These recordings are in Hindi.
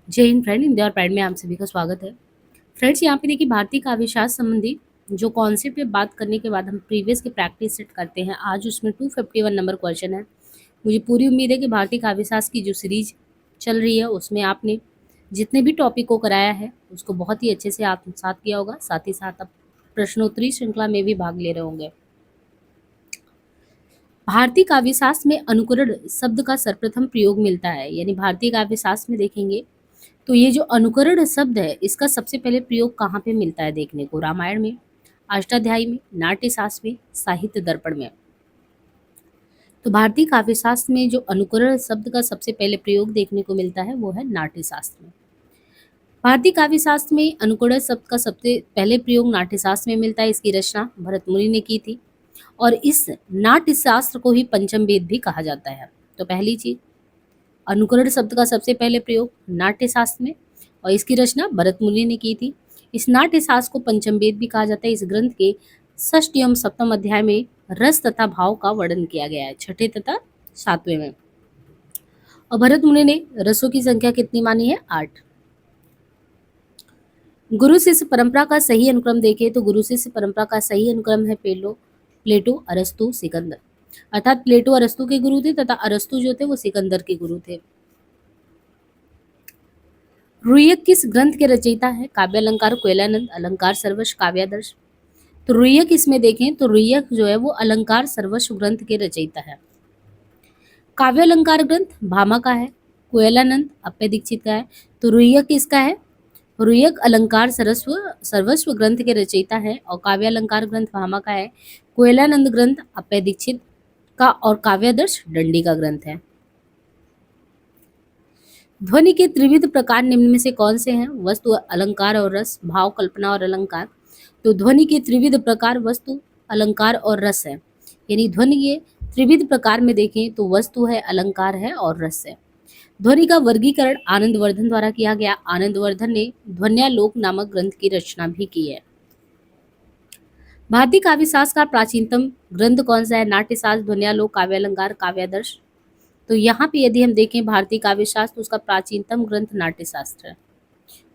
जय हिंद फ्रेंड, इंडिया और प्राइड में आप सभी का स्वागत है। फ्रेंड्स, यहाँ पे देखिए भारतीय काव्य शास्त्र संबंधी जो कॉन्सेप्ट पे बात करने के बाद हम प्रीवियस की प्रैक्टिस सेट करते हैं। आज उसमें 251 नंबर क्वेश्चन है। मुझे पूरी उम्मीद है कि भारतीय काव्य शास्त्र की जो सीरीज चल रही है उसमें आपने जितने भी टॉपिक को कराया है उसको बहुत ही अच्छे से आत्मसात किया होगा। साथ ही साथ आप प्रश्नोत्तरी श्रृंखला में भी भाग ले रहे होंगे। भारतीय काव्य शास्त्र में अनुकरण शब्द का सर्वप्रथम प्रयोग मिलता है, यानी भारतीय काव्य शास्त्र में देखेंगे तो ये जो अनुकरण शब्द है इसका सबसे पहले प्रयोग कहाँ पे मिलता है देखने को, रामायण में, अष्टाध्यायी में, नाट्य शास्त्र में, साहित्य दर्पण में। तो भारतीय काव्य शास्त्र में जो अनुकरण शब्द का सबसे पहले प्रयोग देखने को मिलता है वो है नाट्य शास्त्र में। भारतीय काव्य शास्त्र में अनुकरण शब्द का सबसे पहले प्रयोग नाट्य शास्त्र में मिलता है। इसकी रचना भरत मुनि ने की थी और इस नाट्य शास्त्र को ही पंचम वेद भी कहा जाता है। तो पहली चीज, अनुकरण शब्द का सबसे पहले प्रयोग नाट्य शास्त्र में और इसकी रचना भरत मुनि ने की थी। इस नाट्य शास्त्र को पंचम वेद भी कहा जाता है। इस ग्रंथ के षष्ठ एवं सप्तम अध्याय में रस तथा भाव का वर्णन किया गया है, छठे तथा सातवें में। और भरत मुनि ने रसों की संख्या कितनी मानी है? 8। गुरु शिष्य परंपरा का सही अनुक्रम देखें तो गुरु शिष्य परंपरा का सही अनुक्रम है प्लेटो, अरस्तु, सिकंदर। अर्थात प्लेटो अरस्तु के गुरु थे तथा अरस्तु जो थे वो सिकंदर के गुरु थे। रुय्यक किस ग्रंथ के रचयिता है? काव्य अलंकार कोयलानंद, अलंकार सर्वस्व, काव्यादर्श। तो रुय्यक इसमें देखें तो रुय्यक जो है वो अलंकार सर्वस्व ग्रंथ के रचयिता है। काव्य अलंकार ग्रंथ भामा का है, कोयलानंद अप्पय दीक्षित का है। तो रुय्यक किसका है? रुय्यक अलंकार सर्वस्व ग्रंथ के रचयिता है और काव्य अलंकार ग्रंथ भामा का है। कोयलानंद ग्रंथ अप्पय दीक्षित का और काव्यादर्श दंडी का ग्रंथ है। ध्वनि के त्रिविध प्रकार निम्न में से कौन से हैं? वस्तु, अलंकार और रस, भाव, कल्पना और अलंकार। तो ध्वनि के त्रिविध प्रकार वस्तु, अलंकार और रस है। यानी ध्वनि के त्रिविध प्रकार में देखें तो वस्तु है, अलंकार है और रस है। ध्वनि का वर्गीकरण आनंदवर्धन द्वारा किया गया। आनंदवर्धन ने ध्वन्यालोक नामक ग्रंथ की रचना भी की है। भारतीय काव्य शास्त्र का प्राचीनतम ग्रंथ कौन सा है? नाट्य शास्त्र, ध्वन्यालोक, काव्य अलंकार, काव्यादर्श। तो यहाँ पे यदि हम देखें भारतीय काव्य शास्त्र, उसका प्राचीनतम ग्रंथ नाट्य शास्त्र है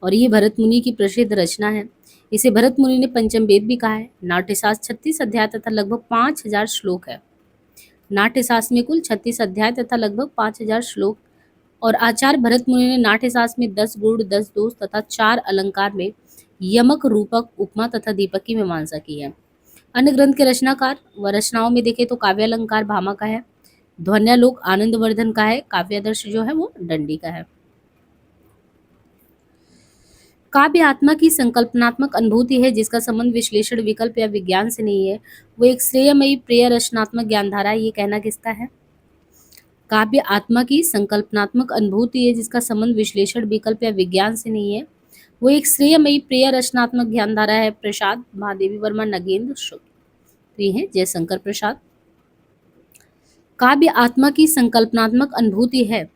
और ये भरत मुनि की प्रसिद्ध रचना है। इसे भरत मुनि ने पंचम वेद भी कहा है। नाट्य शास्त्र 36 अध्याय तथा लगभग 5000 श्लोक है। नाट्य शास्त्र में कुल 36 अध्याय तथा लगभग 5000 श्लोक और आचार्य भरत मुनि ने नाट्य शास्त्र में 10 गुण, 10 दोष तथा 4 अलंकार में यमक, रूपक, उपमा तथा दीपक की मीमांसा की है। अन्य ग्रंथ के रचनाकार व रचनाओं में देखें तो काव्य अलंकार भामा का है, ध्वन्यालोक आनंदवर्धन का है, काव्यादर्श जो है वो दंडी का है। काव्य आत्मा की संकल्पनात्मक अनुभूति है जिसका संबंध विश्लेषण, विकल्प या विज्ञान से नहीं है। वो एक श्रेयमयी प्रिय रचनात्मक ज्ञानधारा है। ये कहना किसका है? काव्य आत्मा की संकल्पनात्मक अनुभूति है जिसका संबंध विश्लेषण, विकल्प या विज्ञान से नहीं है। वो एक श्रेयमयी प्रिय रचनात्मक ज्ञानधारा है। प्रसाद, महादेवी वर्मा, नगेंद्र शुक्ल। तो ये है जयशंकर प्रसाद। काव्य आत्मा की संकल्पनात्मक अनुभूति है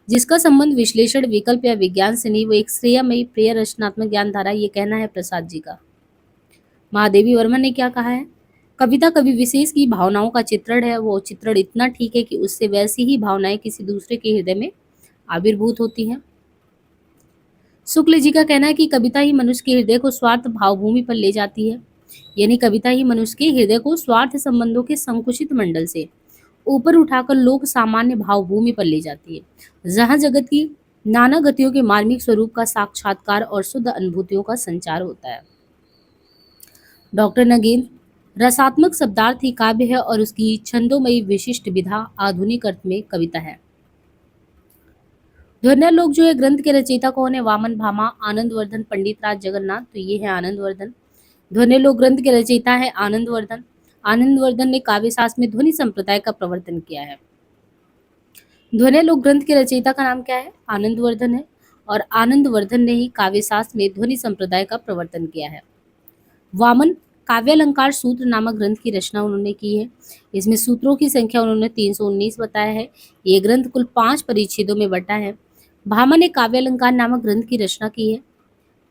जिसका संबंध विश्लेषण, विकल्प या विज्ञान से नहीं, वो एक श्रेयमयी प्रिय रचनात्मक ज्ञानधारा। ये कहना है प्रसाद जी का। महादेवी वर्मा ने क्या कहा है? कविता कवि विशेष की भावनाओं का चित्रण है। वो चित्रण इतना ठीक है कि उससे वैसी ही भावनाएं किसी दूसरे के हृदय में आविर्भूत होती हैं। शुक्ल जी का कहना है कि कविता ही मनुष्य के हृदय को स्वार्थ भावभूमि पर ले जाती है। यानी कविता ही मनुष्य के हृदय को स्वार्थ संबंधों के संकुचित मंडल से ऊपर उठाकर लोक सामान्य भावभूमि पर ले जाती है, जहां जगत की नाना गतियों के मार्मिक स्वरूप का साक्षात्कार और शुद्ध अनुभूतियों का संचार होता है। डॉक्टर नगेंद्र, रसात्मक शब्दार्थ ही काव्य है और उसकी छंदोमयी विशिष्ट विधा आधुनिक अर्थ में कविता है। ध्वन्यालोक जो है ग्रंथ के रचयिता कौन है? वामन भामा, आनंदवर्धन, पंडित राज जगन्नाथ। तो ये है आनंदवर्धन। ध्वन्यालोक ग्रंथ के रचयिता है आनंदवर्धन। आनंदवर्धन ने काव्य शास्त्र में ध्वनि संप्रदाय का प्रवर्तन किया है। ध्वन्यालोक ग्रंथ के रचयिता का नाम क्या है? आनंदवर्धन है और आनंदवर्धन ने ही काव्य शास्त्र में ध्वनि संप्रदाय का प्रवर्तन किया है। वामन काव्यालंकार सूत्र नामक ग्रंथ की रचना उन्होंने की है। इसमें सूत्रों की संख्या उन्होंने 319 बताया है। ये ग्रंथ कुल 5 परिच्छेदों में बटा है। भामा ने काव्यालंकार नामक ग्रंथ की रचना की है।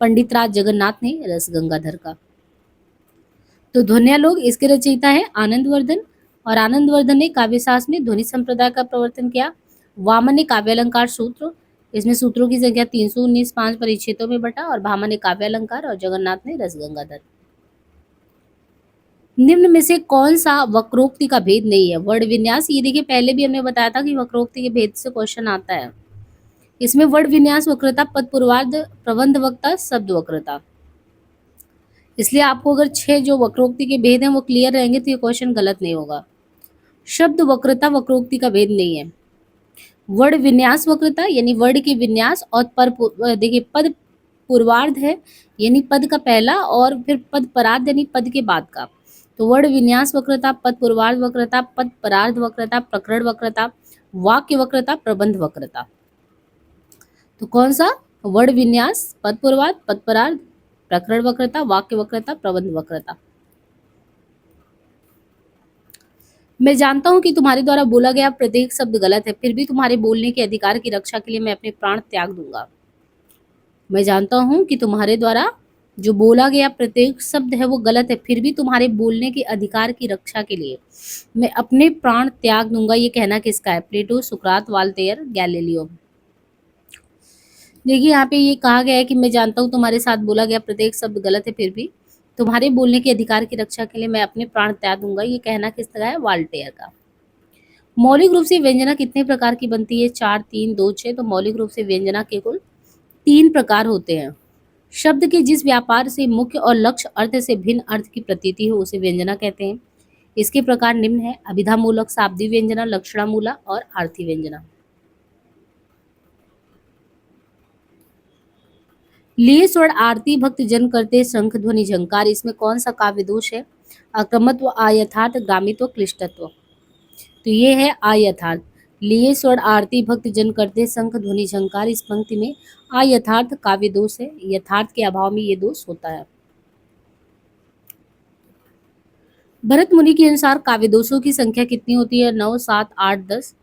पंडित राज जगन्नाथ ने रस गंगाधर का। तो ध्वन्यालोक इसके रचयिता है आनंदवर्धन और आनंदवर्धन ने काव्य शास्त्र में ध्वनि संप्रदाय का प्रवर्तन किया। वामन ने काव्यालंकार सूत्र, इसमें सूत्रों की संख्या 319, 5 परिच्छेदों में बटा, और भामा ने काव्य अलंकार और जगन्नाथ ने रसगंगाधर। निम्न में से कौन सा वक्रोक्ति का भेद नहीं है? वर्ण विन्यास, ये देखिए पहले भी हमने बताया था कि वक्रोक्ति के भेद से क्वेश्चन आता है। इसमें वर्ण विन्यास वक्रता, पद पूर्वार्ध, प्रबंध वक्ता, शब्द वक्रता। इसलिए आपको अगर 6 जो वक्रोक्ति के भेद हैं वो क्लियर रहेंगे तो ये क्वेश्चन गलत नहीं होगा। शब्द वक्रता वक्रोक्ति का भेद नहीं है। वर्ण विन्यास वक्रता यानी वर्ण के विन्यास, और देखिए पद पूर्वार्ध है यानी पद का पहला, और फिर पद परार्ध यानी पद के बाद का। तो वर्ण विन्यास वक्रता, पद पूर्वार्ध वक्रता, पद परार्ध वक्रता, प्रकरण वक्रता, वाक्य वक्रता, प्रबंध वक्रता। तो कौन सा? वर्ण विन्यास, पद पूर्वार्ध, पद परार्ध, प्रकरण वक्रता, वाक्य वक्रता, प्रबंध वक्रता। मैं जानता हूं कि तुम्हारे द्वारा बोला गया प्रत्येक शब्द गलत है, फिर भी तुम्हारे बोलने के अधिकार की रक्षा के लिए मैं अपने प्राण त्याग दूंगा। मैं जानता हूं कि तुम्हारे द्वारा जो बोला गया प्रत्येक शब्द है वो गलत है, फिर भी तुम्हारे बोलने के अधिकार की रक्षा के लिए मैं अपने प्राण त्याग दूंगा। ये कहना किसका है? प्लेटो, सुकरात, वाल्टेयर, गैलीलियो। देखिए यहाँ पे ये कहा गया है कि मैं जानता हूँ तुम्हारे साथ बोला गया प्रत्येक शब्द गलत है, फिर भी तुम्हारे बोलने के अधिकार की रक्षा के लिए मैं अपने प्राण त्याग दूंगा। ये कहना किसका है? वाल्टेयर का। मौलिक रूप से व्यंजना कितने प्रकार की बनती है? 4, 3, 2, 6। तो मौलिक रूप से व्यंजना के कुल 3 प्रकार होते हैं। शब्द के जिस व्यापार से मुख्य और लक्ष्य अर्थ से भिन्न अर्थ की प्रतीति हो उसे व्यंजना कहते हैं। इसके प्रकार निम्न है: अभिधामूलक, शाब्दिक व्यंजना, लक्षणामूलक और आर्थी व्यंजना। लिए स्वर आरती भक्त जन करते शंख ध्वनि झंकार, इसमें कौन सा काव्य दोष है? अक्रमत्व, अयथार्थ, ग्रामित्व, क्लिष्टत्व। तो ये है अयथार्थ। लिए स्वर आरती भक्त जन करते शंख ध्वनि झंकार, इस पंक्ति में अयथार्थ काव्य दोष है। यथार्थ के अभाव में ये दोष होता है। भरत मुनि के अनुसार काव्य दोषों की संख्या कितनी होती है? 9, 7, 8, 10।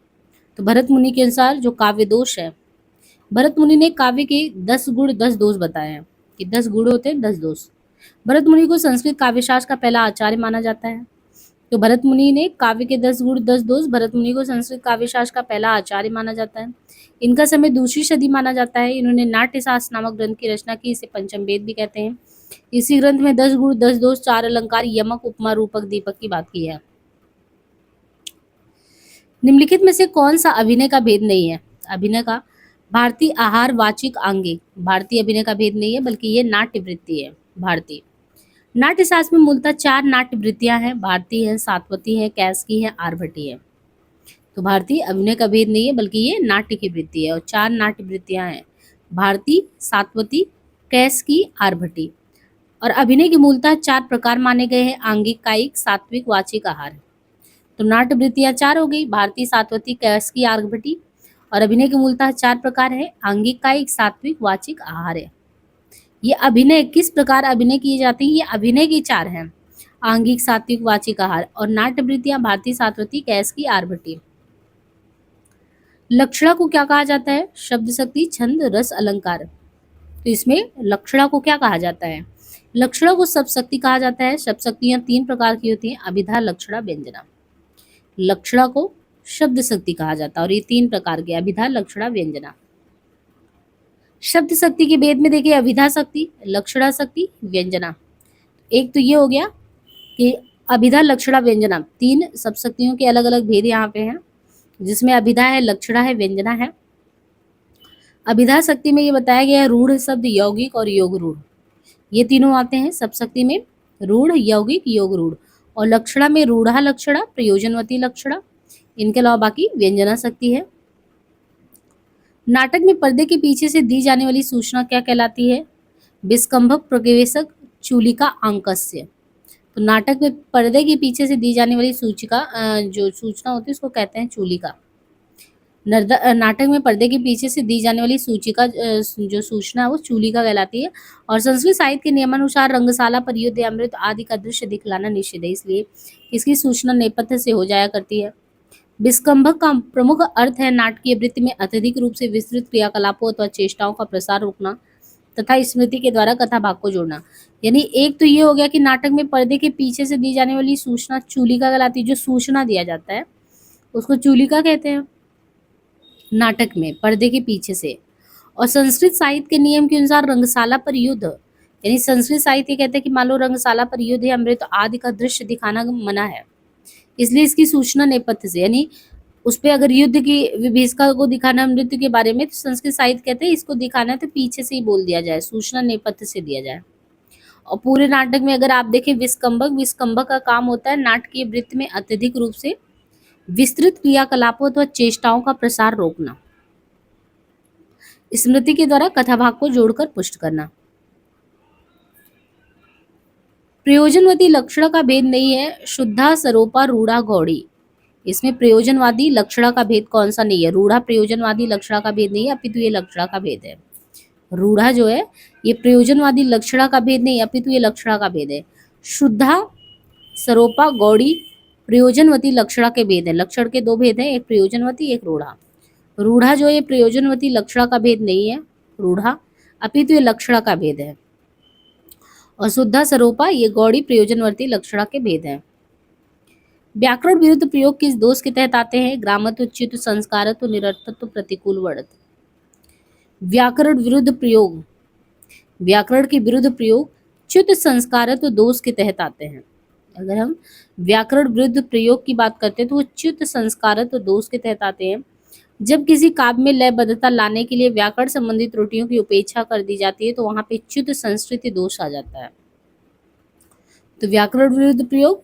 तो भरत मुनि के अनुसार जो काव्य दोष है, भरत मुनि ने काव्य के 10 गुण 10 दोष बताए हैं कि 10 गुण होते हैं, 10 दोष। भरत मुनि को संस्कृत काव्यशास्त्र का पहला आचार्य माना जाता है। तो भरत मुनि ने काव्य के 10 गुण 10 दोष, भरत मुनि को संस्कृत काव्यशास्त्र का पहला आचार्य माना जाता है। इनका समय दूसरी सदी माना जाता है। इन्होंने नाट्य शास्त्र नामक ग्रंथ की रचना की, इसे पंचम वेद भी कहते हैं। इसी ग्रंथ में 10 गुण 10 दोष, 4 अलंकार, यमक, उपमा, रूपक, दीपक की बात की है। निम्नलिखित में से कौन सा अभिनय का भेद नहीं है? अभिनय का भारतीय आहार, वाचिक, आंगिक। भारतीय अभिनय का भेद नहीं है, बल्कि ये नाट्य वृत्ति है। भारतीय नाट्य शास्त्र में मूलतः 4 नाट्य वृत्तियां हैं। भारतीय है, सातवती है, कैसकी है, आर्भटी है। तो भारतीय अभिनय का भेद नहीं है, बल्कि ये नाट्य की वृत्ति है, और 4 नाट्य वृत्तियां हैं: भारतीय, सातवती, कैसकी, आर्भटी। और अभिनय के मूलतः 4 प्रकार माने गए हैं: आंगिक, कायिक, सात्विक, वाचिक, आहार। तो नाट्य वृत्तियां 4 हो गई: भारतीय, सात्वती, कैसकी, आर्भटी। और अभिनय के मूलतः 4 प्रकार है: आंगिक, कायिक, सात्विक, वाचिक, आहार है। ये अभिनय किस प्रकार अभिनय किए जाते हैं? ये अभिनय के 4 हैं: आंगिक, सात्विक, वाचिक, आहार। और नाट्य वृत्तियां भारतीय, सात्वती, कैसकी, आर्भटी। लक्षणा को क्या कहा जाता है? शब्द शक्ति, छंद, रस, अलंकार। तो इसमें लक्षणा को क्या कहा जाता है? लक्षणा को शब्द शक्ति कहा जाता है। शब्द शक्तियां 3 प्रकार की होती हैं: अभिधा, लक्षणा, व्यंजना। लक्षणा को शब्द शक्ति कहा जाता है और ये 3 प्रकार के: अभिधा, लक्षणा, व्यंजना। शब्द शक्ति के भेद में देखिए अभिधा शक्ति, लक्षणा शक्ति, व्यंजना। एक तो ये हो गया कि अभिधा, लक्षणा, व्यंजना, 3 शब्द शक्तियों के अलग अलग भेद यहाँ पे हैं, जिसमें अभिधा है, लक्षणा है, व्यंजना है। अभिधा शक्ति में ये बताया गया है रूढ़ शब्द, यौगिक और योग रूढ़, ये तीनों आते हैं शब्द शक्ति में: रूढ़, यौगिक, योग रूढ़। और लक्षणा में रूढ़ा लक्षणा, प्रयोजनवती लक्षणा। इनके अलावा बाकी व्यंजना शक्ति है। नाटक में पर्दे के पीछे से दी जाने वाली सूचना क्या कहलाती है? विस्कंभक, प्रवेशक, चूलिका, आंकस्य। तो नाटक में पर्दे के पीछे से दी जाने वाली सूचिका जो सूचना होती है उसको कहते हैं चूलिका। नाटक में पर्दे के पीछे से दी जाने वाली सूचिका जो सूचना है वो चूलिका कहलाती है। और संस्कृत साहित्य के नियमानुसार रंगशाला पर युद्ध, अमृत आदि का दृश्य दिखलाना निषिद्ध है, इसलिए इसकी सूचना नेपथ्य से हो जाया करती है। विस्कंभक का प्रमुख अर्थ है नाटकीय वृत्ति में अत्यधिक रूप से विस्तृत क्रियाकलापों अथवा चेष्टाओं का प्रसार रोकना तथा स्मृति के द्वारा कथा भाग को जोड़ना। यानी एक तो ये हो गया कि नाटक में पर्दे के पीछे से दी जाने वाली सूचना चूलिका कहलाती है। जो सूचना दिया जाता है उसको चूलिका कहते हैं नाटक में पर्दे के पीछे से। और संस्कृत साहित्य के नियम के अनुसार रंगशाला पर युद्ध, यानी संस्कृत साहित्य कहते हैं कि मान लो रंगशाला पर युद्ध या अमृत आदि का दृश्य दिखाना मना है, इसलिए इसकी सूचना नेपथ्य से, यानी उस पे अगर युद्ध की विभीषिका को दिखाना है मृत्यु के बारे में, तो संस्कृत साहित्य कहते हैं इसको दिखाना है तो पीछे से ही बोल दिया जाए, सूचना नेपथ्य से दिया जाए। और पूरे नाटक में अगर आप देखें विस्कंभक, विस्कंभक का काम होता है नाटकीय वृत्त में अत्यधिक रूप से विस्तृत क्रियाकलापों अथवा चेष्टाओं का प्रसार रोकना, स्मृति के द्वारा कथाभाग को जोड़कर पुष्ट करना। प्रयोजनवती लक्षणा का भेद नहीं है, शुद्धा सरोपा रूढ़ा गौड़ी। इसमें प्रयोजनवादी लक्षणा का भेद कौन सा नहीं है, रूढ़ा प्रयोजनवादी लक्षणा का भेद नहीं है, अपितु ये लक्षणा का भेद है। रूढ़ा जो है ये प्रयोजनवादी लक्षणा का भेद नहीं, अपितु ये लक्षणा का भेद है। शुद्धा सरोपा गौड़ी प्रयोजनवती लक्षणा के भेद है, लक्षण के दो भेद हैं, एक प्रयोजनवती एक रूढ़ा। रूढ़ा जो है प्रयोजनवती लक्षणा का भेद नहीं है रूढ़ा, अपितु ये लक्षणा का भेद है। और शुद्धा सरोपा ये गौड़ी प्रयोजनवर्ती लक्षणा के भेद है। व्याकरण विरुद्ध प्रयोग किस दोष के तहत आते हैं, ग्रामत्व, च्युत, संस्कारत्व, निरर्थत्व, प्रतिकूल वर्णत्व। व्याकरण विरुद्ध प्रयोग, व्याकरण के विरुद्ध प्रयोग च्युत संस्कारत्व दोष के तहत आते हैं। अगर हम व्याकरण विरुद्ध प्रयोग की बात करते हैं तो वो च्युत संस्कारत्व दोष के तहत आते हैं। जब किसी काव्य में लयबद्धता लाने के लिए व्याकरण संबंधी त्रुटियों की उपेक्षा कर दी जाती है तो वहां पे च्युत संस्कृति दोष आ जाता है। तो व्याकरण विरुद्ध प्रयोग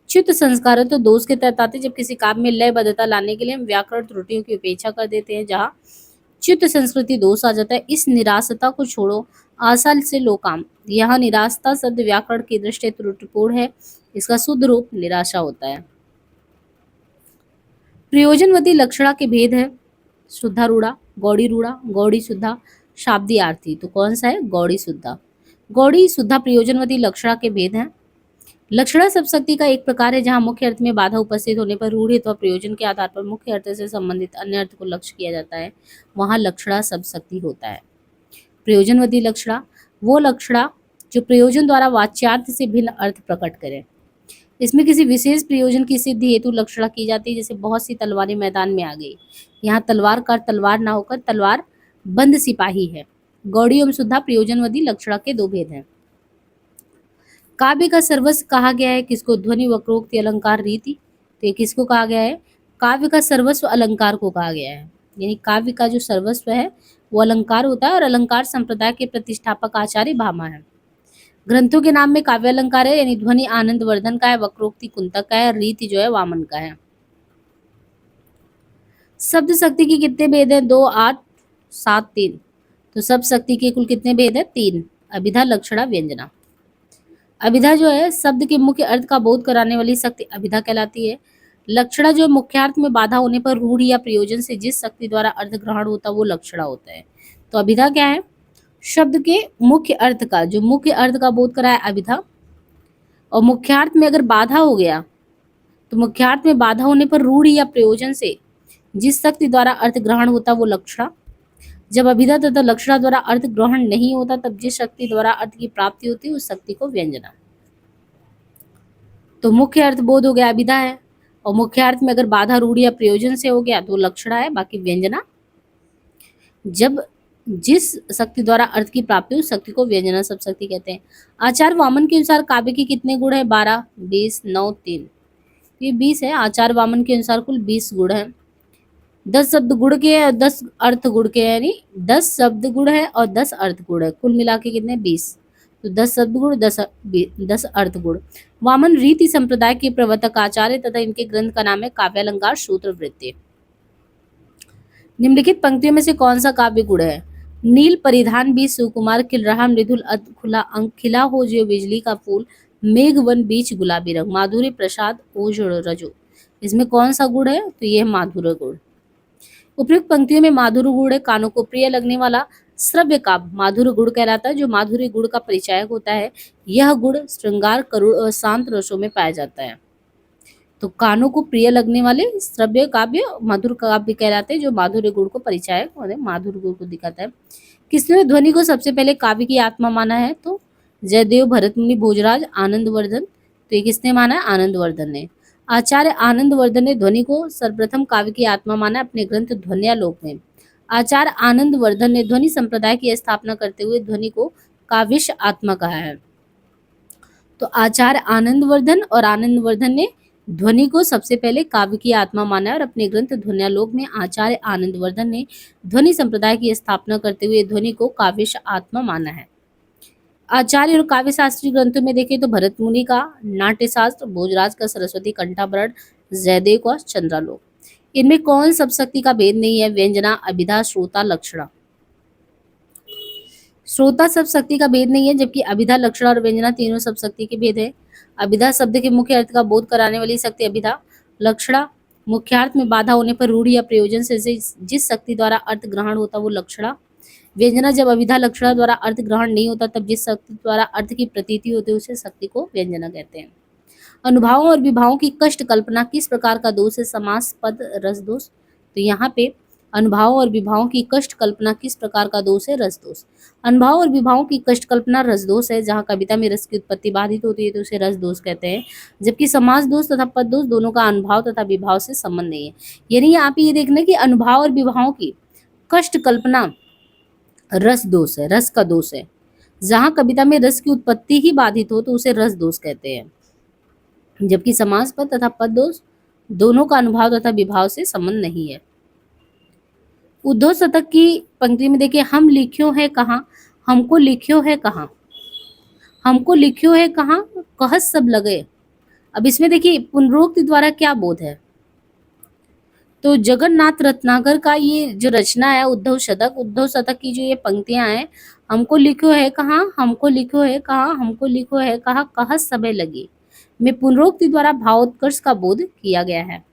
च्युत संस्कारत्व दोष के तहत आते हैं जब किसी काव्य में लयबद्धता लाने के लिए हम व्याकरण त्रुटियों की उपेक्षा कर देते हैं, जहाँ च्युत संस्कृति दोष आ जाता है। इस निराशता को छोड़ो, आशा से लो काम। यहाँ निराशता शब्द व्याकरण की दृष्टि त्रुटिपूर्ण है, इसका शुद्ध रूप निराशा होता है। प्रयोजनवती लक्षणा के भेद है, शुद्धा रूढ़ा, गौड़ी रूढ़ा, गौड़ी शुद्धा, शाब्दी आरती। तो कौन सा है, गौड़ी शुद्धा। गौड़ी शुद्धा प्रयोजनवती लक्षणा के भेद हैं। लक्षणा सब शक्ति का एक प्रकार है जहाँ मुख्य अर्थ में बाधा उपस्थित होने पर रूढ़ अथवा प्रयोजन के आधार पर मुख्य अर्थ से संबंधित अन्य अर्थ को लक्ष्य किया जाता है, वहाँ लक्षणा सब शक्ति होता है। प्रयोजनवती लक्षणा वो लक्षणा जो प्रयोजन द्वारा वाच्यार्थ से भिन्न अर्थ प्रकट करे। इसमें किसी विशेष प्रयोजन की सिद्धि हेतु लक्षणा की जाती है, जैसे बहुत सी तलवारें मैदान में आ गई, यहाँ तलवार का तलवार ना होकर तलवार बंद सिपाही है। गौड़ी एवं शुद्धा प्रयोजनवती लक्षणा के दो भेद हैं। काव्य का सर्वस्व कहा गया है किसको, ध्वनि, वक्रोक्ति, अलंकार, रीति। तो ये किसको कहा गया है, काव्य का सर्वस्व अलंकार को कहा गया है, यानी काव्य का जो सर्वस्व है वो अलंकार होता है और अलंकार संप्रदाय के प्रतिष्ठापक आचार्य भामा है। ग्रंथों के नाम में काव्य अलंकार है, यानी ध्वनि आनंद वर्धन का है, वक्रोक्ति कुंतक का है, रीति जो है वामन का है। शब्द शक्ति के कितने भेद हैं, 2, 8, 7, 3। तो शब्द शक्ति के कुल कितने भेद है, 3। अभिधा, लक्षणा, व्यंजना। अभिधा जो है शब्द के मुख्य अर्थ का बोध कराने वाली शक्ति अभिधा कहलाती है। लक्षणा जो मुख्यार्थ में बाधा होने पर रूढ़ या प्रयोजन से जिस शक्ति द्वारा अर्थ ग्रहण होता है वो लक्षणा होता है। तो अभिधा क्या है, शब्द के मुख्य अर्थ का, जो मुख्य अर्थ का बोध करा है अभिधा। और मुख्यार्थ में अगर बाधा हो गया तो मुख्यार्थ में बाधा होने पर रूढ़ या प्रयोजन से जिस शक्ति द्वारा अर्थ ग्रहण होता है वो लक्षणा। जब अभिधा तथा लक्षणा द्वारा अर्थ ग्रहण नहीं होता तब जिस शक्ति द्वारा अर्थ की प्राप्ति होती है उस शक्ति को व्यंजना। तो मुख्य अर्थ बोध हो गया अभिधा है, और मुख्य अर्थ में अगर बाधा रूढ़ या प्रयोजन से हो गया तो लक्षणा है, बाकी व्यंजना जब जिस शक्ति द्वारा अर्थ की प्राप्ति उस शक्ति को व्यंजना सब शक्ति कहते हैं। आचार्य वामन के अनुसार काव्य के कितने गुण है, 12, 20, 9, 3। ये 20 है। आचार्य वामन के अनुसार कुल 20 गुण है। 10 शब्द गुण के और 10 अर्थ गुण के, यानी 10 शब्द गुण है और 10 अर्थ गुण है, कुल मिला के कितने, 20। तो 10 शब्द गुण, 10 अर्थ गुण। वामन रीति संप्रदाय के प्रवर्तक आचार्य तथा इनके ग्रंथ का नाम है काव्यालंकार सूत्र वृत्ति। निम्नलिखित पंक्तियों में से कौन सा काव्य गुण है, नील परिधान भी सुकुमार, खिल रहा मृदुल अध खुला अंक, खिला हो जो बिजली का फूल, मेघ वन बीच गुलाबी रंग, माधुर्य प्रसाद ओज रजो। इसमें कौन सा गुण है, तो यह माधुर्य गुण। उपयुक्त पंक्तियों में माधुर्य गुण है, कानों को प्रिय लगने वाला श्रव्य काव्य माधुर्य गुण कहलाता है, जो माधुर्य गुण का परिचायक होता है। यह गुण श्रृंगार, करुण और शांत रसों में पाया जाता है। तो कानों को प्रिय लगने वाले श्रव्य काव्य मधुर काव्य कहलाते हैं, जो माधुर्य गुण को परिचायक और माधुर्य गुण को दिखाता है। किसने ध्वनि को सबसे पहले काव्य की आत्मा माना है, तो जयदेव, भरतमुनि, भोजराज, आनंदवर्धन। तो ये किसने माना है, आनंदवर्धन ने। आचार्य आनंदवर्धन ने ध्वनि को सर्वप्रथम काव्य की आत्मा माना अपने ग्रंथ ध्वन्यालोक में। आचार्य आनंदवर्धन ने ध्वनि संप्रदाय की स्थापना करते हुए ध्वनि को काव्यश आत्मा कहा है। तो आचार्य आनंदवर्धन ने ध्वनि को सबसे पहले काव्य की आत्मा माना है और अपने ग्रंथ ध्वन्यालोक में आचार्य आनंदवर्धन ने ध्वनि संप्रदाय की स्थापना करते हुए ध्वनि को काव्यश आत्मा माना है। आचार्य और काव्य शास्त्री ग्रंथों में देखें तो भरत मुनि का नाट्य शास्त्र, भोजराज का सरस्वती कंठाभरण, जयदेव का चंद्रालोक। इनमें कौन सप्तशक्ति का भेद नहीं है? व्यंजना, अभिधा, श्रोता, लक्षणा। श्रोता सप्तशक्ति का भेद नहीं है, जबकि अभिधा, लक्षणा और व्यंजना तीनों सप्तशक्ति के भेद है। अभिधा शब्द के मुख्य अर्थ का बोध कराने वाली शक्ति अभिधा। लक्षणा मुख्यार्थ में बाधा होने पर रूढ़ या प्रयोजन से जिस शक्ति द्वारा अर्थ ग्रहण होता वो लक्षणा। व्यंजना जब अभिधा लक्षणा द्वारा अर्थ ग्रहण नहीं होता तब जिस शक्ति द्वारा अर्थ की प्रतीति होती है उसे शक्ति को व्यंजना कहते हैं। अनुभावों और विभावों की कष्ट कल्पना किस प्रकार का दोष है? समास, पद, रस दोष। तो यहाँ पे अनुभावों और विभावों की कष्ट कल्पना किस प्रकार का दोष है? रस दोष। अनुभाव और विभावों की कष्ट कल्पना रस दोष है। जहाँ कविता में रस की उत्पत्ति बाधित होती है तो उसे रस दोष कहते हैं, जबकि समास दोष तथा पद दोष दोनों का अनुभाव तथा विभाव से संबंध नहीं है। यानी यहाँ पे ये देखना कि अनुभाव और विभावों की कष्ट कल्पना रस दोष है, रस का दोष है। जहाँ कविता में रस की उत्पत्ति ही बाधित हो तो उसे रस दोष कहते हैं, जबकि समास पद तथा पद दोष दोनों का अनुभाव तथा विभाव से संबंध नहीं है। उद्धव शतक की पंक्ति में देखिए, हम लिख्यो है कहाँ, हमको लिख्यो है कहाँ, हमको लिख्यो है कहाँ, कहत सब लगे। अब इसमें देखिए पुनरोक्ति द्वारा क्या बोध है? तो जगन्नाथ रत्नाकर का ये जो रचना है उद्धव शतक की जो ये पंक्तियां हैं, हमको लिखो है कहाँ, हमको लिखो है कहाँ, हमको लिखो है कहाँ, कहत सबे लगी, में पुनरोक्ति द्वारा भावोत्कर्ष का बोध किया गया है।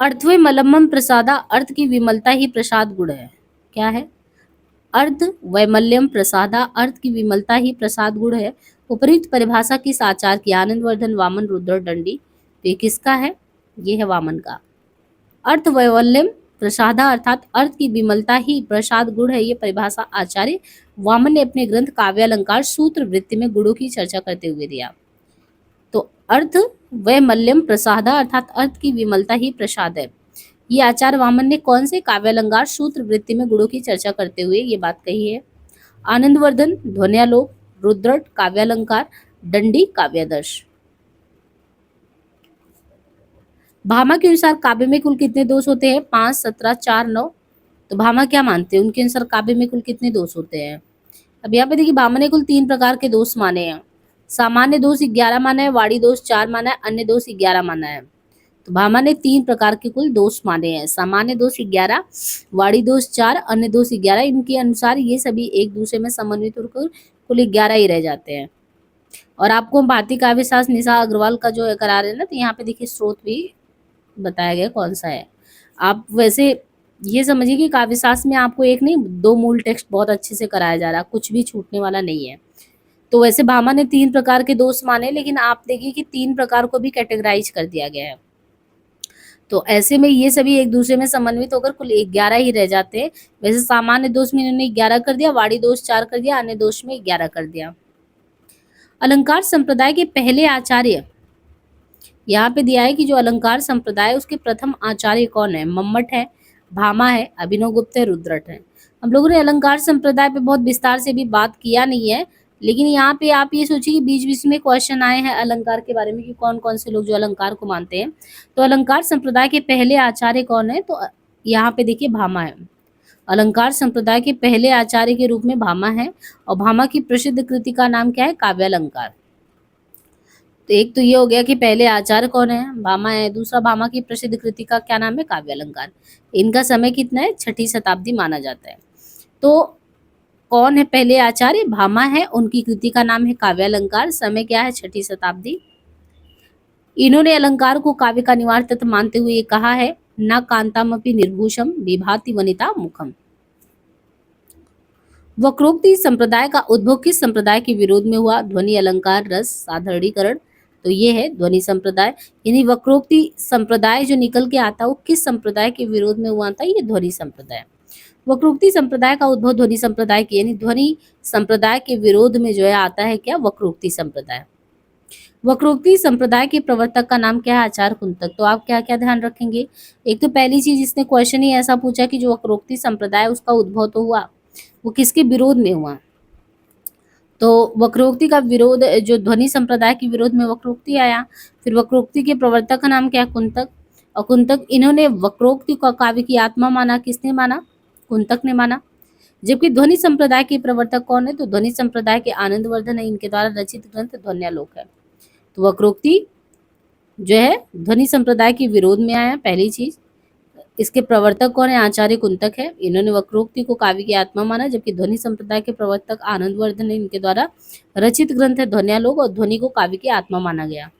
अर्थवे मलम्मम प्रसादा, अर्थ की विमलता ही प्रसाद गुण है। क्या है? अर्थ वैमल्यम प्रसादा, अर्थ की विमलता ही प्रसाद गुण है। उपयुक्त परिभाषा किस आचार की? आनंदवर्धन, वामन, रुद्र, दंडी। तो ये किसका है? ये है वामन का। अर्थ वैवल्यम प्रसादा अर्थात अर्थ की विमलता ही प्रसाद गुण है, ये परिभाषा आचार्य वामन ने अपने ग्रंथ काव्यालंकार सूत्र वृत्ति में गुणों की चर्चा करते हुए दिया। तो अर्थ वैमल्यम प्रसादा अर्थात अर्थ की विमलता ही प्रसाद है, ये आचार्य वामन ने कौन से काव्यालंकार सूत्र वृत्ति में गुणों की चर्चा करते हुए ये बात कही है। आनंदवर्धन ध्वन्यालोक, रुद्रट काव्यालंकार, दंडी काव्यादर्श। भामा के अनुसार काव्य में कुल कितने दोष होते हैं? 5, 17, 4, 9। तो भामा क्या मानते हैं? उनके अनुसार काव्य में कुल कितने दोष होते हैं? अब यहाँ पे देखिए भामा ने कुल 3 प्रकार के दोष माने हैं। सामान्य दोष 11 माना है, वाणी दोष 4 माना है, अन्य दोष 11 माना है। तो भामा ने 3 प्रकार के कुल दोष माने हैं। सामान्य दोष 11, वाणी दोष 4, अन्य दोष 11। इनके अनुसार ये सभी एक दूसरे में समन्वित होकर कुल 11 ही रह जाते हैं। और आपको हम भारतीय काव्य शास्त्र निशा अग्रवाल का जो है करा रहे हैं ना, तो यहाँ पे देखिए स्रोत भी बताया गया कौन सा है। आप वैसे ये समझिए कि काव्य शास्त्र में आपको एक नहीं 2 मूल टेक्स्ट बहुत अच्छे से कराया जा रहा है, कुछ भी छूटने वाला नहीं है। तो वैसे भामा ने 3 प्रकार के दोष माने, लेकिन आप देखिए कि 3 प्रकार को भी कैटेगराइज कर दिया गया है। तो ऐसे में ये सभी एक दूसरे में समन्वित होकर कुल 11 ही रह जाते हैं। वैसे सामान्य दोष में इन्होंने 11 कर दिया, वाणी दोष 4 कर दिया, अन्य दोष में 11 कर दिया। अलंकार संप्रदाय के पहले आचार्य, यहाँ पे दिया है कि जो अलंकार संप्रदाय उसके प्रथम आचार्य कौन है? मम्मट है, भामा है, अभिनव गुप्त है, रुद्रट है। हम लोगों ने अलंकार संप्रदाय पे बहुत विस्तार से भी बात किया नहीं है, लेकिन यहाँ पे आप ये सोचिए कि बीच बीच में क्वेश्चन आए हैं अलंकार के बारे में कि कौन कौन से लोग जो अलंकार को मानते हैं। तो अलंकार संप्रदाय के पहले आचार्य कौन है? तो यहाँ पे देखिए भामा है। अलंकार संप्रदाय के पहले आचार्य के रूप में भामा है, और भामा की प्रसिद्ध कृति का नाम क्या है? काव्यालंकार। तो एक तो ये हो गया कि पहले आचार्य कौन है? भामा है। दूसरा, भामा की प्रसिद्ध कृति का क्या नाम है? काव्यालंकार। इनका समय कितना है? 6ठी शताब्दी माना जाता है। तो कौन है पहले आचार्य? भामा है, उनकी कृति का नाम है काव्यालंकार, समय क्या है? 6ठी शताब्दी। इन्होंने अलंकार को काव्य का निवार तत्व मानते हुए ये कहा है, न कांतामपि निर्भूषम विभाति वनिता मुखम। वक्रोक्ति संप्रदाय का उद्भव किस संप्रदाय के विरोध में हुआ? ध्वनि, अलंकार, रस, साधारणीकरण। तो ये है ध्वनि संप्रदाय। यानी वक्रोक्ति संप्रदाय जो निकल के आता है वो किस संप्रदाय के विरोध में हुआ था? ये ध्वनि संप्रदाय। वक्रोक्ति संप्रदाय का उद्भव ध्वनि संप्रदाय की, यानी ध्वनि संप्रदाय के विरोध में जो है आता है क्या? वक्रोक्ति संप्रदाय। वक्रोक्ति संप्रदाय के प्रवर्तक का नाम क्या है? आचार्य कुंतक। तो आप क्या क्या ध्यान रखेंगे? एक तो पहली चीज, इसने क्वेश्चन ही ऐसा पूछा कि जो वक्रोक्ति संप्रदाय उसका उद्भव तो हुआ, वो किसके विरोध में हुआ? तो वक्रोक्ति का विरोध, जो ध्वनि संप्रदाय के विरोध में वक्रोक्ति आया। फिर वक्रोक्ति के प्रवर्तक का नाम क्या है? कुंतक। और कुंतक, इन्होंने वक्रोक्ति को काव्य की आत्मा माना। किसने माना? कुंतक ने माना। जबकि ध्वनि संप्रदाय के प्रवर्तक कौन है? तो ध्वनि संप्रदाय के आनंदवर्धन है, इनके द्वारा रचित ग्रंथ ध्वन्यालोक है। तो वक्रोक्ति जो है ध्वनि संप्रदाय के विरोध में आया, पहली चीज। इसके प्रवर्तक कौन है? आचार्य कुंतक है, इन्होंने वक्रोक्ति को काव्य की आत्मा माना। जबकि ध्वनि संप्रदाय के प्रवर्तक आनंदवर्धन है, इनके द्वारा रचित ग्रंथ है ध्वन्यालोक, और ध्वनि को काव्य की आत्मा माना गया।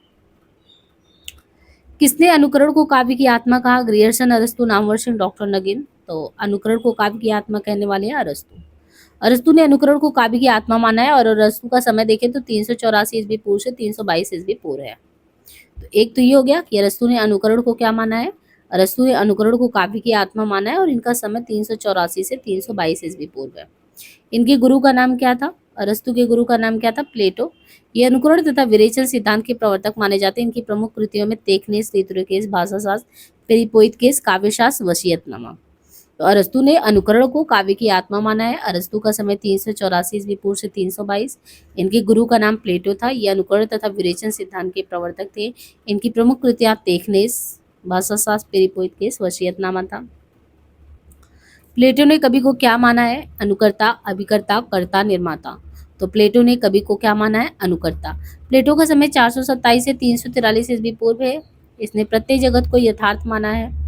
किसने अनुकरण को काव्य की आत्मा कहा? ग्रियर्सन, अरस्तु, नामवर्षण, डॉक्टर नगिन। तो अनुकरण को काव्य की आत्मा कहने वाले हैं अरस्तु। अरस्तु ने अनुकरण को काव्य की आत्मा माना है, और अरस्तु का समय देखें तो 384 ईस्वी पूर्व से 322 ईस्वी पूर्व है। तो एक तो ये हो गया कि अरस्तु ने अनुकरण को क्या माना है? अरस्तु ने अनुकरण को काव्य की आत्मा माना है, और इनका समय 384 से 322 ईस्वी पूर्व है। इनके गुरु का नाम क्या था? अरस्तु के गुरु का नाम क्या था? प्लेटो। ये अनुकरण तथा विरेचन सिद्धांत के प्रवर्तक माने जाते हैं। इनकी प्रमुख कृतियों में तेखनेस, ऋतुकेश, भाषाशास्त्र, पेरिपोइतकेस, काव्यशास्त्र, वसीयतनामा। तो अरस्तु ने अनुकरण को काव्य की आत्मा माना है। अरस्तु का समय 384 ईस्वी पूर्व से 322। इनके गुरु का नाम प्लेटो था। ये अनुकरण तथा विरेचन सिद्धांत के प्रवर्तक थे। इनकी प्रमुख कृतियां तेखनेस, भाषाशास्त्र, पेरिपोइतकेस, वसीयतनामा था। प्लेटो ने कवि को क्या माना है? अनुकर्ता, अभिकर्ता, कर्ता, निर्माता। तो प्लेटो ने कवि को क्या माना है? अनुकर्ता। प्लेटो का समय 427 से 343 ईस्वी पूर्व है। इसने प्रत्येक जगत को यथार्थ माना है।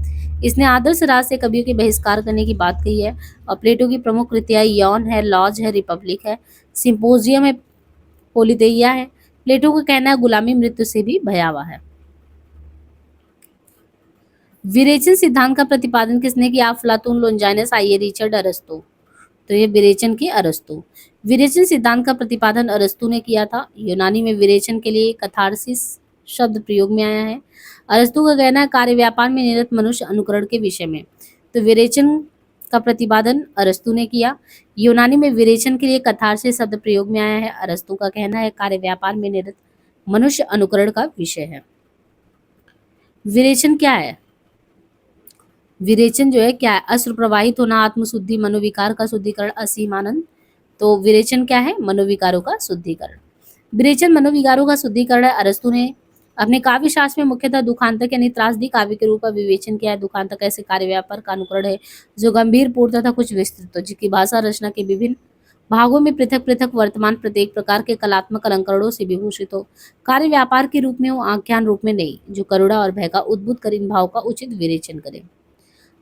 इसने आदर्श राज से कवियों के बहिष्कार करने की बात कही है। और प्लेटो की प्रमुख कृतियां यौन है, लॉज है, रिपब्लिक है, सिम्पोजियम है, पोलिदेइया है। प्लेटो का कहना है गुलामी मृत्यु से भी भयावह है। विरेचन सिद्धांत का प्रतिपादन किसने किया? अफलातून, लोंजाइनस, आइए, रिचर्ड, अरस्तु। तो ये विरेचन की अरस्तु। विरेचन सिद्धांत का प्रतिपादन अरस्तु ने किया था। यूनानी में विरेचन के लिए कथारसिस शब्द प्रयोग में आया है। अरस्तु का कहना है कार्य व्यापार में निरत मनुष्य अनुकरण के विषय में। तो विरेचन का प्रतिपादन अरस्तु ने किया। यूनानी में विरेचन के लिए कथारसिस शब्द प्रयोग में आया है। अरस्तु का कहना है कार्य व्यापार में निरत मनुष्य अनुकरण का विषय है। विरेचन क्या है? विरेचन जो है क्या है? अश्रु प्रवाहित होना, आत्मशुद्धि, मनोविकार का शुद्धिकरण, असीमानंद। तो विरेचन क्या है? मनोविकारों का शुद्धिकरण। विरेचन मनोविकारों का शुद्धिकरण है। अरस्तु ने अपने काव्य शास्त्र में मुख्यतः दुखांतक यानी त्रासदी काव्य के रूप में विवेचन किया है। दुखांतक ऐसे कार्य व्यापार का अनुकरण है जो गंभीर, पूर्ण तथा कुछ विस्तृत हो, जिसकी भाषा रचना के विभिन्न भागों में पृथक पृथक वर्तमान प्रत्येक प्रकार के कलात्मक अलंकरणों से विभूषित हो, कार्य व्यापार के रूप में हो, आख्यान रूप में नहीं, जो करुणा और भय का उद्भूत कर इन भाव का उचित विवेचन करे।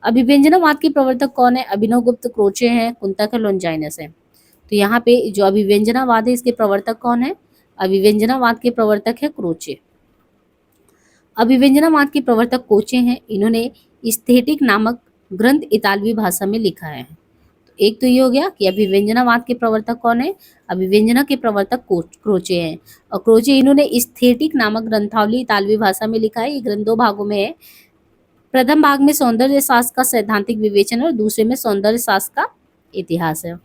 अभिव्यंजनावाद के प्रवर्तक कौन है? अभिनवगुप्त, क्रोचे हैं, कुंतक है, लोंजाइनस है। तो यहाँ पे जो अभिव्यंजनावाद है इसके प्रवर्तक कौन है? अभिव्यंजनावाद के प्रवर्तक है क्रोचे। अभिव्यंजनावाद के प्रवर्तक कोचे हैं। इन्होंने स्थेटिक नामक ग्रंथ इतालवी भाषा में लिखा है। तो एक तो ये हो गया कि अभिव्यंजनावाद के प्रवर्तक कौन है? अभिव्यंजना के प्रवर्तक क्रोचे हैं। और क्रोचे इन्होंने स्थेटिक नामक ग्रंथावली इतालवी भाषा में लिखा है। ये ग्रंथ दो भागों में है। प्रथम भाग में सौंदर्य शास्त्र का सैद्धांतिक विवेचन और दूसरे में सौंदर्य शास्त्र का इतिहास है।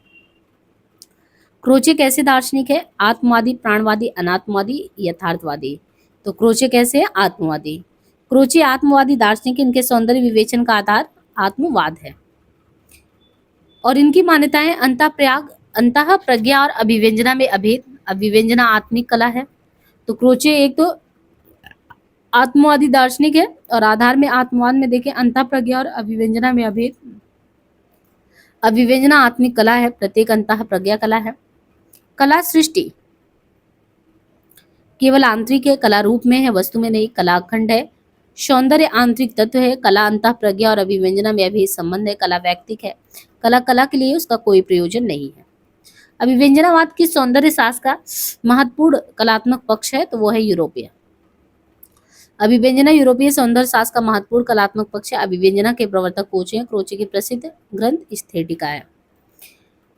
क्रोचे कैसे दार्शनिक है? आत्मवादी, प्राणवादी, अनात्मवादी, यथार्थवादी। तो क्रोचे कैसे है? आत्मवादी। क्रोचे आत्मवादी दार्शनिक, इनके सौंदर्य विवेचन का आधार आत्मवाद है और इनकी मान्यताएं अंतः प्रज्ञा और अभिव्यंजना में अभेद। अभिव्यंजना आत्मिक कला है। तो क्रोचे एक तो आत्मवादी दार्शनिक है और आधार में आत्मवाद में देखें अंतः प्रज्ञा और अभिव्यंजना में अभेद। अभिव्यंजना आत्मिक कला है, प्रत्येक अंतः प्रज्ञा कला है। कला सृष्टि केवल आंतरिक है, कला रूप में है, वस्तु में नहीं। कला अखंड है। सौंदर्य आंतरिक तत्व है। कला अंतः प्रज्ञा और अभिव्यंजना में अभेद संबंध है। कला वैयक्तिक है। कला के लिए उसका कोई प्रयोजन नहीं है। अभिव्यंजनावाद की सौंदर्य शास्त्र का महत्वपूर्ण कलात्मक पक्ष है तो वो है यूरोपीय। अभिव्यंजना यूरोपीय सौंदर्य शास्त्र का महत्वपूर्ण कलात्मक पक्ष है। अभिव्यंजना के प्रवर्तक क्रोचे हैं। क्रोचे के प्रसिद्ध ग्रंथ स्थेटिका है।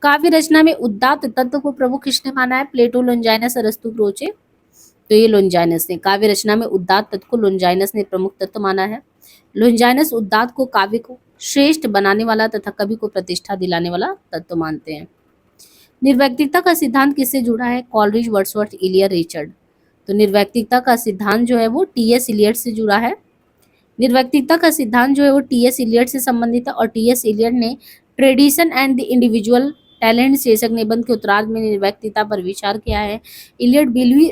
काव्य रचना में उदात्त तत्व को प्रमुख किसने माना है? प्लेटो, लोंजाइनस, अरस्तु, क्रोचे। तो ये लोंजाइनस ने काव्य रचना में उदात्त तत्व को लोंजाइनस ने प्रमुख तत्व माना है। लोंजाइनस उदात्त को काव्य को श्रेष्ठ बनाने वाला तथा कवि को प्रतिष्ठा दिलाने वाला तत्व मानते हैं। निर्वैयक्तिकता का सिद्धांत किससे जुड़ा है? Coleridge, Wordsworth, Eliot, Richard. तो निर्वैयक्तिकता का सिद्धांत जो है वो टी.एस. इलियट से जुड़ा है। निर्वैयक्तिकता का सिद्धांत जो है वो टी.एस. इलियट से संबंधित है और टी.एस. इलियट ने tradition and the individual talent शीर्षक निबंध के उत्तरार्ध में निर्वैयक्तिकता पर विचार किया है। इलियट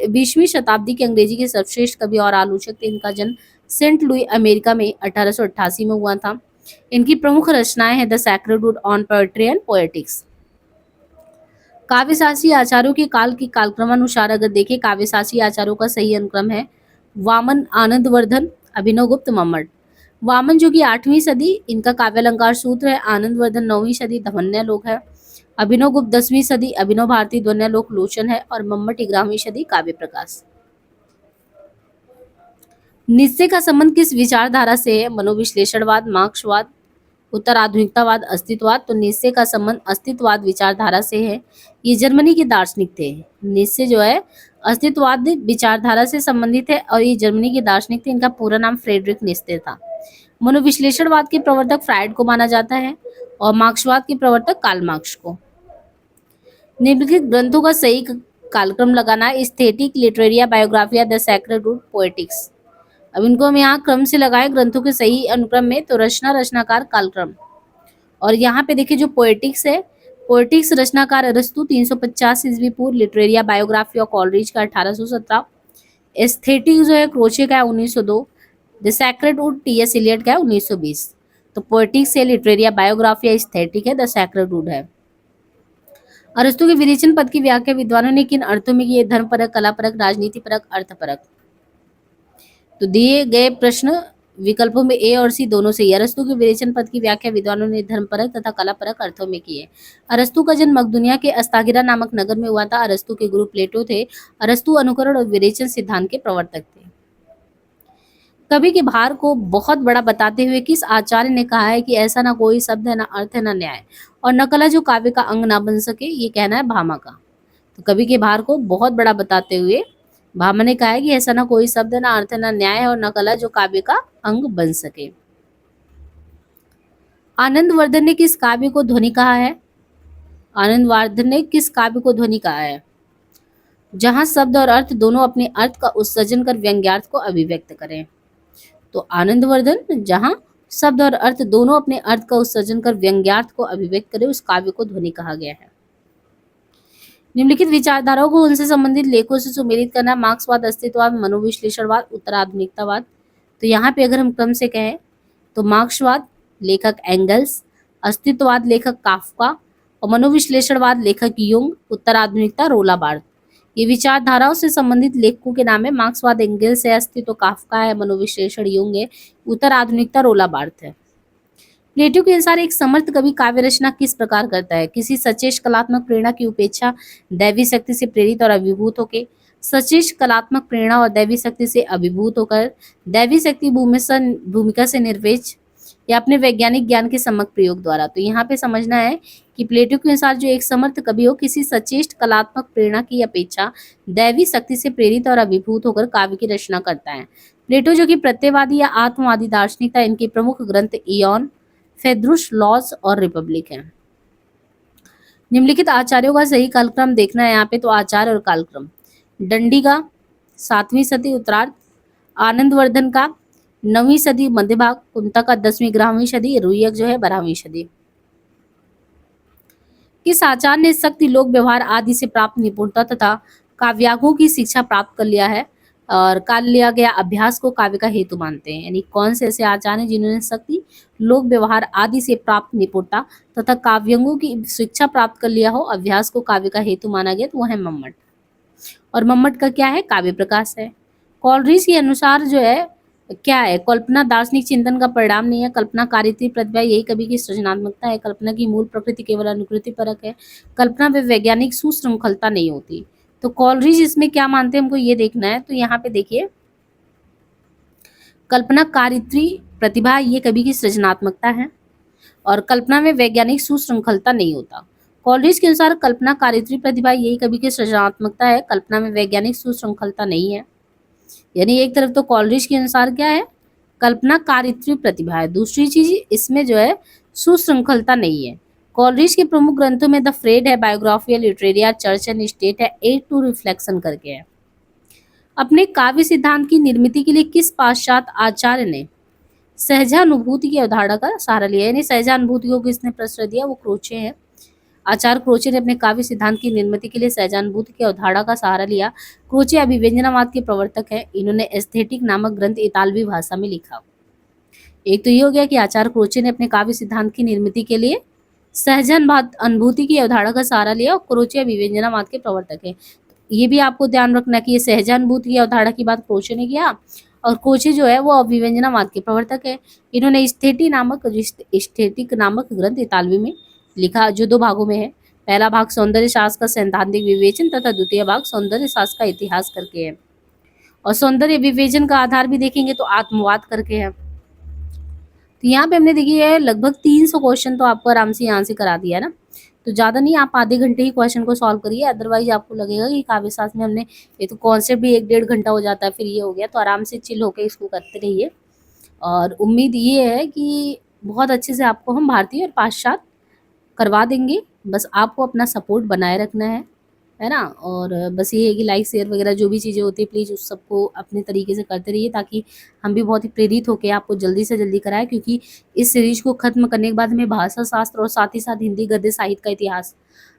20वीं शताब्दी के अंग्रेजी के सर्वश्रेष्ठ कवि और आलोचक थे। इनका जन्म सेंट लुई अमेरिका में 1888 में हुआ था। इनकी प्रमुख रचनाएं हैं the sacred wood on poetry and poetics. काव्यशास्त्रीय आचार्यों के काल के कालक्रमानुसार अगर देखें, काव्यशास्त्रीय आचार्यों का सही अनुक्रम है वामन, आनंदवर्धन, अभिनवगुप्त, मम्मट। वामन जो कि 8वीं सदी, इनका काव्यालंकार सूत्र है। आनंदवर्धन 9वीं सदी, धवन्यालोक है। अभिनवगुप्त 10वीं सदी, अभिनव भारती ध्वन्यालोक लोचन है। और मम्मट 11वीं सदी, काव्य प्रकाश। निश्चय का संबंध किस विचारधारा से है? मनोविश्लेषणवाद, मार्क्सवाद, उत्तराधुनिकतावाद, अस्तित्ववाद। तो निश्चय का संबंध अस्तित्ववाद विचारधारा से है। ये जर्मनी के दार्शनिक थे। निश्चय जो है अस्तित्ववाद विचारधारा से संबंधित है और ये जर्मनी के दार्शनिक थे। इनका पूरा नाम फ्रेडरिक निश्चय था। मनोविश्लेषणवाद के प्रवर्तक फ्रायड को माना जाता है और मार्क्सवाद के प्रवर्तक कार्ल मार्क्स को। निम्नलिखित ग्रंथों का सही कालक्रम लगाना है। Aesthetic, Literaria, Biographia, the sacred would, poetics. अब इनको हम यहाँ क्रम से लगाए ग्रंथों के सही अनुक्रम में, तो रचना, रचनाकार, कालक्रम। और यहाँ पे देखिए जो पोएटिक्स है, पोएटिक्स रचनाकार अरस्तु 350 ईस्वी पूर्व, लिटरेरिया बायोग्राफी और कॉलरिज का 1817, एस्थेटिक जो है क्रोचे का 1902, the sacred wood TS. Eliot का 1920। तो पोएटिक्स है, लिटरेरिया बायोग्राफी, एस्थेटिक है, द सैक्रेड वुड है। अरस्तु के विरेचन पद की व्याख्या विद्वानों ने किन अर्थों में की है? धर्मपरक, कलापरक, राजनीतिपरक, अर्थपरक। तो दिए गए प्रश्न विकल्पों में ए और सी दोनों सही है। अरस्तु के विरेचन पद की व्याख्या विद्वानों ने धर्मपरक तथा कलापरक अर्थों में की है। अरस्तु का जन्म मकदुनिया के अस्तागिरा नामक नगर में हुआ था। अरस्तु के गुरु प्लेटो थे। अरस्तु अनुकरण और विरेचन सिद्धांत के प्रवर्तक थे। कवि के भार को बहुत बड़ा बताते हुए किस आचार्य ने कहा है कि ऐसा ना कोई शब्द है, ना अर्थ है, ना न्याय और न कला जो काव्य का अंग ना बन सके? ये कहना है भामा का। तो कवि के भार को बहुत बड़ा बताते हुए भामा ने कहा है कि ऐसा ना कोई शब्द है, ना अर्थ है, ना न्याय और न कला जो काव्य का अंग बन सके। आनंदवर्धन ने किस काव्य को ध्वनि कहा है? आनंदवर्धन ने किस काव्य को ध्वनि कहा है? जहां शब्द और अर्थ दोनों अपने अर्थ का उत्सर्जन कर व्यंग्यार्थ को अभिव्यक्त करें। तो आनंदवर्धन जहां शब्द और अर्थ दोनों अपने अर्थ का उत्सर्जन कर व्यंग्यार्थ को अभिव्यक्त करे, उस काव्य को ध्वनि कहा गया है। निम्नलिखित विचारधाराओं को उनसे संबंधित लेखों से सुमेलित करना। मार्क्सवाद, अस्तित्ववाद, मनोविश्लेषणवाद, उत्तराधुनिकतावाद। तो यहाँ पे अगर हम क्रम से कहें तो मार्क्सवाद लेखक एंगल्स, अस्तित्ववाद लेखक काफ्का और मनोविश्लेषणवाद लेखक युंग, उत्तराधुनिकता रोला बार्थ। ये विचारधाराओं से संबंधित लेखकों के नाम है। मार्क्सवाद एंगल्स है, अस्तित्व काफ्का है, मनोविश्लेषण युंग है, उत्तराधुनिकता रोला बार्थ है। प्लेटो के अनुसार एक समर्थ कवि काव्य रचना किस प्रकार करता है? किसी सचेत कलात्मक प्रेरणा की उपेक्षा, दैवी शक्ति से प्रेरित और अभिभूत होकर, सचेत कलात्मक प्रेरणा और दैवी शक्ति से अभिभूत होकर, दैवी शक्ति भूमिका से निर्वेच या अपने वैज्ञानिक ज्ञान के सम्यक प्रयोग द्वारा। तो यहाँ पे समझना है कि प्लेटो के अनुसार जो एक समर्थ कवि हो किसी सचेत कलात्मक प्रेरणा की अपेक्षा दैवी शक्ति से प्रेरित और अभिभूत होकर काव्य की रचना करता है। प्लेटो जो कि प्रत्ययवादी या आत्मवादी दार्शनिक था, इनके प्रमुख ग्रंथ इयॉन, फेदरुस, लॉज और रिपब्लिक है। निम्नलिखित आचार्यों का सही कालक्रम देखना है यहाँ पे। तो आचार्य और कालक्रम, दंडी का 7वीं सदी उत्तरार्ध, आनंदवर्धन का 9वीं सदी मध्य भाग, कुंता का 10वीं 11वीं सदी, रुयक जो है 12वीं सदी। किस आचार्य ने शक्ति, लोक व्यवहार आदि से प्राप्त निपुणता तथा काव्यागों की शिक्षा प्राप्त कर लिया है और कर लिया गया अभ्यास को काव्य का हेतु मानते हैं? यानी कौन से ऐसे आचार्य हैं जिन्होंने शक्ति, लोक व्यवहार आदि से प्राप्त निपुणता तथा काव्यांगों की शिक्षा प्राप्त कर लिया हो, अभ्यास को काव्य का हेतु माना गया? तो वो है मम्मट। और मम्मट का क्या है? काव्य प्रकाश है। कॉलरिज के अनुसार जो है क्या है? कल्पना दार्शनिक चिंतन का परिणाम नहीं है। कल्पना कारित्री प्रतिभा, यही कवि की सृजनात्मकता है। कल्पना की मूल प्रकृति केवल अनुकृति परक है। कल्पना में वैज्ञानिक सुश्रृंखलता नहीं होती। तो कॉलरिज इसमें क्या मानते हैं, हमको ये देखना है। तो यहाँ पे देखिए, कल्पना कारित्री प्रतिभा ये कवि की सृजनात्मकता है और कल्पना में वैज्ञानिक सुश्रृंखलता नहीं होता। कॉलरिज के अनुसार कल्पना कारित्री प्रतिभा यही कवि की सृजनात्मकता है, कल्पना में वैज्ञानिक सुश्रृंखलता नहीं है। यानी एक तरफ तो कॉलरिज के अनुसार क्या है? कल्पना कारित्री प्रतिभा है, दूसरी चीज इसमें जो है सुश्रृंखलता नहीं है। कॉलरिज के प्रमुख ग्रंथों में द फ्रेड है, Biographia, Literaria, church and state है, एड टू रिफ्लेक्शन करके है। अपने काव्य सिद्धांत की निर्मिति के लिए किस पाश्चात्य आचार्य ने सहजानुभूति की अवधारणा का सहारा लिया? यानी सहजानुभूति को किसने प्रश्रय दिया? वो क्रोचे हैं। आचार्य क्रोचे ने अपने काव्य सिद्धांत की निर्मिति के लिए सहजानुभूति की अवधारणा का सहारा लिया। क्रोचे अभिव्यंजनावाद के प्रवर्तक हैं। इन्होंने एस्थेटिक नामक ग्रंथ इतालवी भाषा में लिखा। एक तो ये हो गया कि आचार्य क्रोचे ने अपने काव्य सिद्धांत की निर्मिति के लिए सहजानुभूति अनुभूति की अवधारणा का सहारा लिया और क्रोचे अभिव्यंजनावाद के प्रवर्तक हैं। ये भी आपको ध्यान रखना कि ये सहजानुभूति की अवधारणा की बात क्रोचे ने किया और क्रोचे जो है वो अभिव्यंजनावाद के प्रवर्तक है। इन्होंने एस्थेटिक नामक ग्रंथ इतालवी में लिखा, जो 2 भागों में है। पहला भाग सौंदर्य शास्त्र का सैद्धांतिक विवेचन तथा द्वितीय भाग सौंदर्य शास्त्र का इतिहास करके है। और सौंदर्य विवेचन का आधार भी देखेंगे तो आत्मवाद करके है। तो यहाँ पे हमने देखिए है लगभग 300 क्वेश्चन तो आपको आराम से यहाँ से करा दिया ना। तो ज़्यादा नहीं, आप आधे घंटे ही क्वेश्चन को सॉल्व करिए, अदरवाइज आपको लगेगा कि काव्य शास्त्र में हमने ये तो कॉन्सेप्ट भी 1-1.5 घंटा हो जाता है, फिर ये हो गया। तो आराम से चिल होकर इसको करते रहिए और उम्मीद ये है कि बहुत अच्छे से आपको हम भारतीय और पाश्चात्य करवा देंगे। बस आपको अपना सपोर्ट बनाए रखना है ना। और बस ये है कि लाइक शेयर वगैरह जो भी चीज़ें होती है प्लीज़ उस सबको अपने तरीके से करते रहिए, ताकि हम भी बहुत ही प्रेरित होकर आपको जल्दी से जल्दी कराएं। क्योंकि इस सीरीज को ख़त्म करने के बाद हमें भाषा शास्त्र और साथ ही साथ हिंदी गद्य साहित्य का इतिहास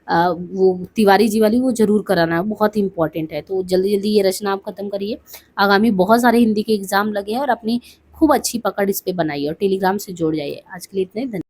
वो तिवारी जी वाली वो जरूर कराना है, बहुत ही इंपॉर्टेंट है। तो जल्दी जल्दी ये रचना आप खत्म करिए। आगामी बहुत सारे हिंदी के एग्जाम लगे हैं और अपनी खूब अच्छी पकड़ इस पर बनाइए और टेलीग्राम से जुड़ जाइए। आज के लिए इतने धन्यवाद।